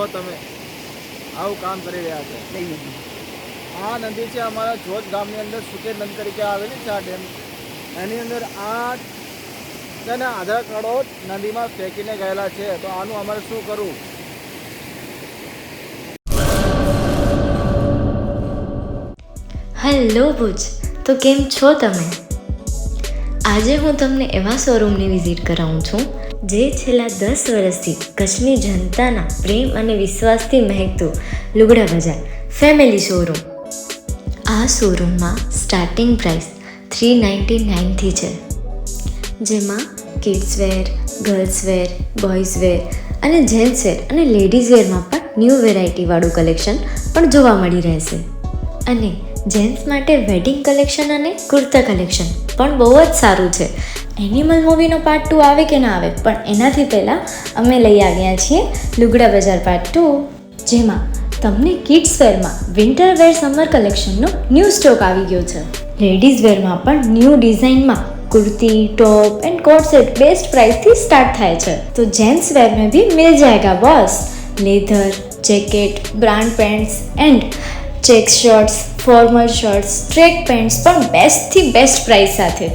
જુઓ તમે, આવું કામ કરી રહ્યા છે. આ નદી છે અમારા જોત ગામની અંદર સુકેત નદી તરીકે આવેલી છે. આ ડેમ એની અંદર આ તેને આધાર કાર્ડો નદીમાં ફેંકીને ગયેલા છે. તો આનું અમારે શું કરવું? હેલો ભુજ, તો કેમ છો તમે? આજે હું તમને એવા શોરૂમની વિઝિટ કરાવું છું જે છેલ્લા 10 વર્ષથી કચ્છની જનતાના પ્રેમ અને વિશ્વાસથી મહેકતું લુગડા બજાર ફેમિલી શોરૂમ. આ શોરૂમમાં સ્ટાર્ટિંગ પ્રાઇસ 399થી છે, જેમાં kids wear, girls wear, boys wear અને જેન્ટ્સ વેર અને લેડીઝ વેરમાં પણ ન્યૂ વેરાયટીવાળું કલેક્શન પણ જોવા મળી રહેશે. અને જેન્ટ્સ માટે વેડિંગ કલેક્શન અને કુર્તા કલેક્શન પણ બહુ જ સારું છે. એનિમલ મૂવીનો પાર્ટ 2 આવે કે ના આવે, પણ એનાથી પહેલાં અમે લઈ આવ્યા છીએ લુગડા બજાર પાર્ટ 2, જેમાં તમને કિડ્સ વેરમાં વિન્ટર વેર સમર કલેક્શનનો ન્યૂ સ્ટોક આવી ગયો છે. લેડીઝ વેરમાં પણ ન્યૂ ડિઝાઇનમાં kurti, top and coat set best price थी स्टार्ट थाय छे. तो जेंट्स वेर में भी मिल जाएगा boss. Leather, jacket, brand pants and check shirts, formal shirts, track pants पर बेस्ट थी बेस्ट प्राइस साथे.